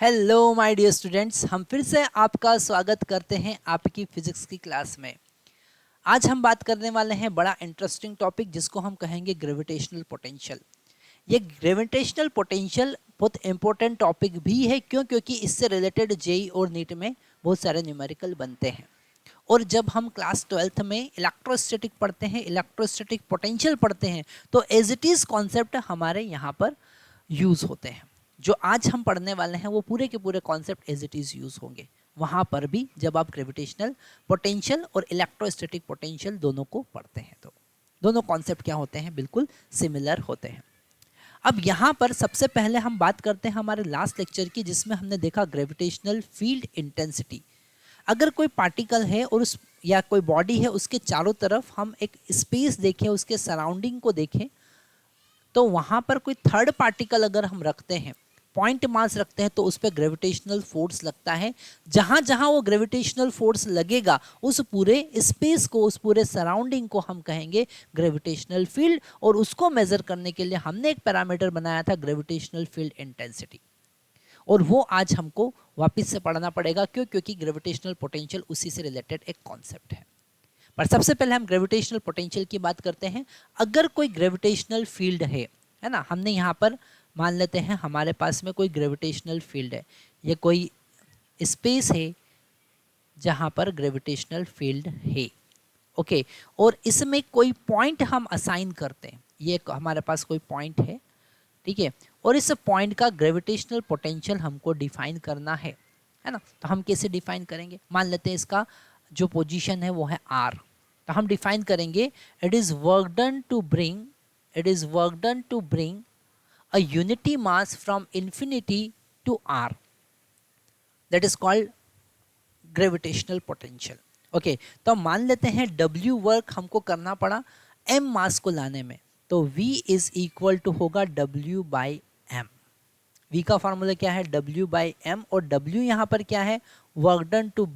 Hello my dear students, हम फिर से आपका स्वागत करते हैं आपकी फिजिक्स की क्लास में। आज हम बात करने वाले हैं बड़ा इंटरेस्टिंग टॉपिक जिसको हम कहेंगे ग्रेविटेशनल पोटेंशियल। ये ग्रेविटेशनल पोटेंशियल बहुत इंपॉर्टेंट टॉपिक भी है। क्योंकि इससे रिलेटेड जेई और नीट में बहुत सारे न्यूमेरिकल बनते हैं। और जब हम क्लास 12th में इलेक्ट्रोस्टैटिक पढ़ते हैं, इलेक्ट्रोस्टैटिक पोटेंशियल पढ़ते हैं, तो एज इट इज़ कॉन्सेप्ट हमारे यहाँ पर यूज़ होते हैं। जो आज हम पढ़ने वाले हैं वो पूरे के पूरे concept as it is use होंगे वहाँ पर भी, जब आप ग्रेविटेशनल पोटेंशियल और इलेक्ट्रोस्टैटिक पोटेंशियल दोनों को पढ़ते हैं। तो दोनों कॉन्सेप्ट क्या होते हैं, बिल्कुल सिमिलर होते हैं। अब यहाँ पर सबसे पहले हम बात करते हैं हमारे लास्ट लेक्चर की, जिसमें हमने देखा ग्रेविटेशनल फील्ड इंटेंसिटी। अगर कोई पार्टिकल है और उस या कोई बॉडी है, उसके चारों तरफ हम एक स्पेस देखें, उसके सराउंडिंग को देखें, तो वहाँ पर कोई थर्ड पार्टिकल अगर हम रखते हैं, पॉइंट मास रखते हैं, तो उस पर ग्रेविटेशनल फोर्स लगता है। जहाँ जहाँ वो ग्रेविटेशनल फोर्स लगेगा, उस पूरे स्पेस को, उस पूरे सराउंडिंग को हम कहेंगे ग्रेविटेशनल फील्ड। और उसको मेजर करने के लिए हमने एक पैरामीटर बनाया था, ग्रेविटेशनल फील्ड इंटेंसिटी। और वो आज हमको वापस से पढ़ना पड़ेगा। क्योंकि ग्रेविटेशनल पोटेंशियल उसी से रिलेटेड एक कॉन्सेप्ट है। पर सबसे पहले हम ग्रेविटेशनल पोटेंशियल की बात करते हैं। अगर कोई ग्रेविटेशनल फील्ड है ना, हमने यहाँ पर मान लेते हैं हमारे पास में कोई ग्रेविटेशनल फील्ड है, ये कोई स्पेस है जहाँ पर ग्रेविटेशनल फील्ड है, ओके। और इसमें कोई पॉइंट हम असाइन करते हैं, ये हमारे पास कोई पॉइंट है, ठीक है। और इस पॉइंट का ग्रेविटेशनल पोटेंशियल हमको डिफाइन करना है ना। तो हम कैसे डिफाइन करेंगे, मान लेते हैं इसका जो पोजीशन है वो है आर। तो हम डिफाइन करेंगे, it is work done to bring a unity mass from infinity to R, that is called gravitational potential, okay. तो मान लेते हैं W वर्क हमको करना पड़ा M मास को लाने में, तो V इज इक्वल टू होगा W/m। V का फॉर्मूला क्या है, W/m। और W यहाँ पर क्या है, work done to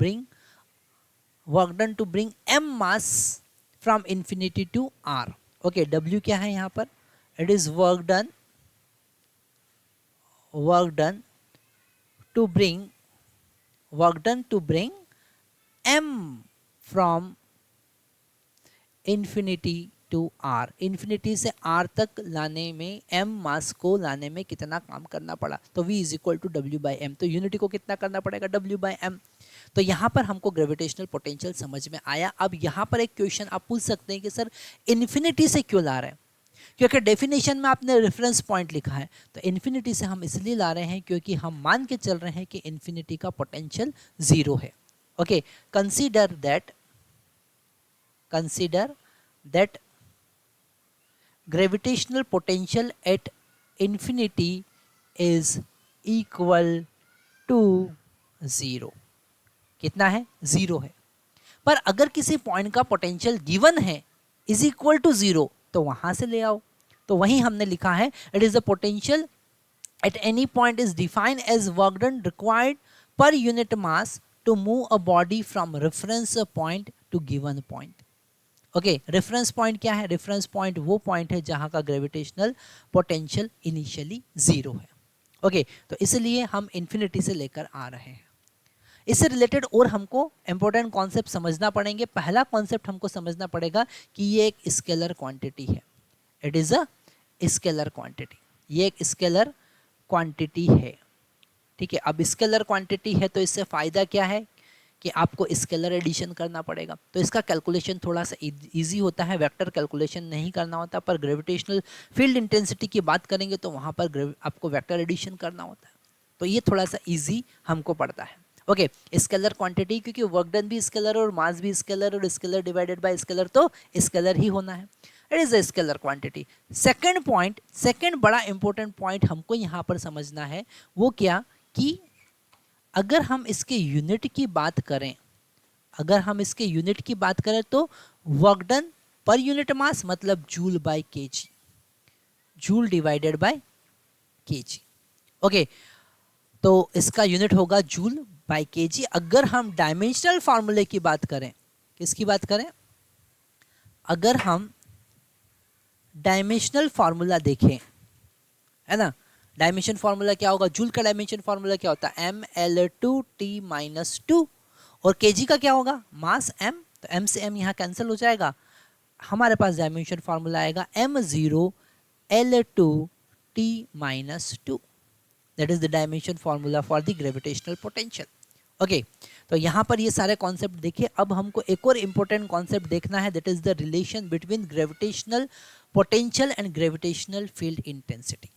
bring M mass from infinity to R, okay. W क्या है यहाँ पर, it is work done to bring M from infinity to R। Infinity से R तक लाने में, M मास को लाने में कितना काम करना पड़ा, तो V is equal to W/m। तो यूनिटी को कितना करना पड़ेगा, W/m। तो यहाँ पर हमको ग्रेविटेशनल पोटेंशियल समझ में आया। अब यहाँ पर एक क्वेश्चन आप पूछ सकते हैं कि सर इन्फिनिटी से क्यों ला रहे हैं, क्योंकि डेफिनेशन में आपने रेफरेंस पॉइंट लिखा है। तो इन्फिनिटी से हम इसलिए ला रहे हैं क्योंकि हम मान के चल रहे हैं कि इन्फिनिटी का पोटेंशियल 0 है, okay. Consider that gravitational potential at infinity is equal to 0। कितना है, 0 है। पर अगर किसी पॉइंट का पोटेंशियल गिवन है इज इक्वल टू 0, तो वहां से ले आओ। तो वहीं हमने लिखा है, it is the potential at any point is defined as work done required per unit mass to move a body from reference point to given point, okay. Reference point क्या है, रेफरेंस पॉइंट वो point है जहां का gravitational potential initially 0 है, okay. तो इसलिए हम इन्फिनिटी से लेकर आ रहे हैं। इससे रिलेटेड और हमको इंपॉर्टेंट कॉन्सेप्ट समझना पड़ेंगे। पहला कॉन्सेप्ट हमको समझना पड़ेगा कि ये एक स्केलर क्वांटिटी है, it is a scalar quantity, ये एक स्केलर क्वांटिटी है, ठीक है। अब स्केलर क्वांटिटी है तो इससे फायदा क्या है कि आपको स्केलर एडिशन करना पड़ेगा। तो इसका कैलकुलेशन थोड़ा सा इजी होता है, वेक्टर कैलकुलेशन नहीं करना होता। पर ग्रेविटेशनल फील्ड इंटेंसिटी की बात करेंगे तो वहाँ पर आपको वेक्टर एडिशन करना होता है। तो ये थोड़ा सा इजी हमको पड़ता है, ओके। स्केलर क्वांटिटी, क्योंकि वर्क डन भी स्केलर और मास भी स्केलर, और स्केलर डिवाइडेड बाय स्केलर, तो स्केलर ही होना है, it is a scalar quantity. Second बड़ा इंपॉर्टेंट पॉइंट हमको यहाँ पर समझना है, वो क्या कि अगर हम इसके यूनिट की बात करें, तो वर्क डन पर यूनिट मास मतलब joule by KG, joule divided by KG, okay. तो इसका यूनिट होगा जूल बाय केजी। अगर हम डायमेंशनल फार्मूले की बात करें, किसकी बात करें, अगर हम डायमेंशनल फार्मूला देखें, है ना, डायमेंशन फार्मूला क्या होगा, जूल का डायमेंशन फार्मूला क्या होता है, mL2T-2, और kg का क्या होगा, मास m, तो m से m यहाँ कैंसिल हो जाएगा, हमारे पास डायमेंशन फार्मूला आएगा m0L2T-2, that is the dimension formula for the gravitational potential. Okay, तो यहाँ पर ये सारे कॉन्सेप्ट देखिए। अब हमको एक और इम्पोर्टेंट कॉन्सेप्ट देखना है, that is the relation between gravitational potential and gravitational field intensity.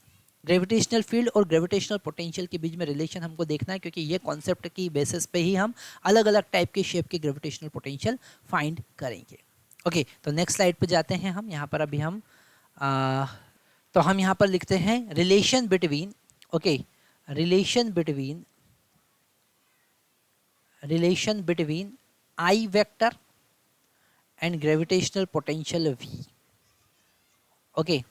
Gravitational field और ग्रेविटेशनल पोटेंशियल के बीच में रिलेशन हमको देखना है, क्योंकि ये कॉन्सेप्ट की बेसिस पे ही हम अलग अलग टाइप के शेप के ग्रेविटेशनल पोटेंशियल फाइंड करेंगे। ओके, तो नेक्स्ट स्लाइड पे जाते हैं हम। यहाँ पर अभी हम तो हम यहाँ पर लिखते हैं relation between, okay, relation between I vector and gravitational potential V। Okay,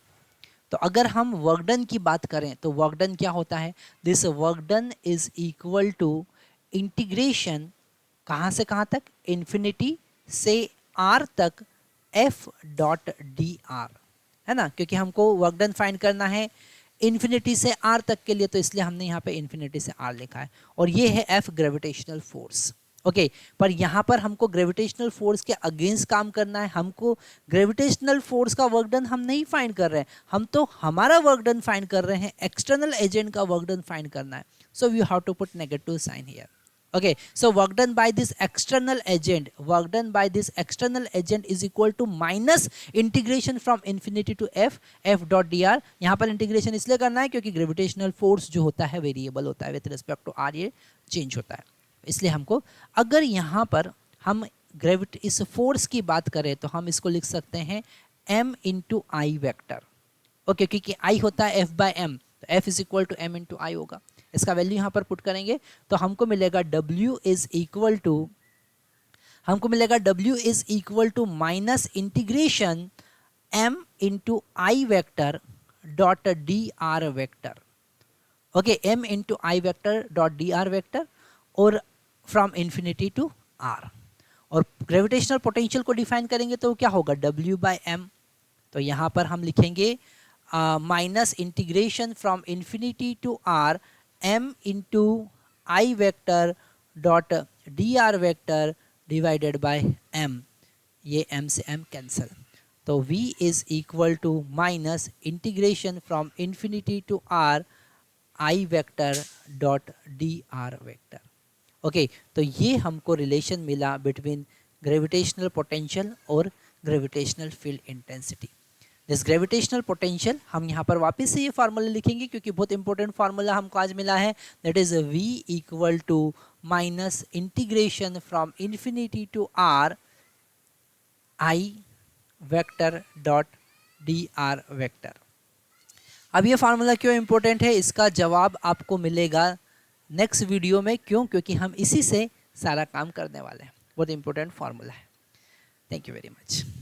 तो अगर हम वर्क डन की बात करें तो वर्क डन क्या होता है, this work done is equal to integration कहाँ से कहाँ तक, इन्फिनिटी से r तक f डॉट डी आर, है ना, क्योंकि हमको वर्क डन फाइंड करना है इन्फिनिटी से r तक के लिए, तो इसलिए हमने यहाँ पे इन्फिनिटी से r लिखा है, और ये है f ग्रेविटेशनल फोर्स। ओके, पर यहाँ पर हमको ग्रेविटेशनल फोर्स के अगेंस्ट काम करना है, हमको ग्रेविटेशनल फोर्स का वर्क डन हम नहीं फाइंड कर रहे हैं, हम तो हमारा वर्क डन फाइंड कर रहे हैं, एक्सटर्नल एजेंट का वर्क डन फाइंड करना है। So we have to put negative sign here. Okay, so work done by this external agent is equal to minus integration from infinity to f dot dr। यहाँ पर integration इसलिए करना है क्योंकि gravitational force जो होता है वेरिएबल होता है, विथ रिस्पेक्ट टू r ये चेंज होता है, इसलिए हमको, अगर यहाँ पर हम इस फोर्स की बात करें तो हम इसको लिख सकते हैं m into I vector. Okay, क्योंकि I होता है f बाय m, तो f is equal to m into I होगा। इसका वैल्यू यहाँ पर पुट करेंगे तो हमको मिलेगा W is equal to minus integration m into I vector dot D R vector. Okay, m into I vector dot D R vector, और from infinity to r। और ग्रेविटेशनल पोटेंशियल को define करेंगे तो क्या होगा, W बाय m, तो यहाँ पर हम लिखेंगे minus integration from infinity to r m into I vector dot D R vector divided by m, ये m से m कैंसिल, तो v is equal to minus integration from infinity to r I vector dot D R vector. Okay, तो ये हमको relation मिला between gravitational potential और gravitational field intensity. This gravitational potential, हम यहाँ पर वापस से ये फार्मूला लिखेंगे क्योंकि बहुत इंपॉर्टेंट फार्मूला हमको आज मिला है, that is v equal to minus integration from infinity to r I vector dot D R vector. अब ये फार्मूला क्यों इंपॉर्टेंट है, इसका जवाब आपको मिलेगा नेक्स्ट वीडियो में। क्यों, क्योंकि हम इसी से सारा काम करने वाले हैं, बहुत इंपॉर्टेंट फार्मूला है। Thank you very much.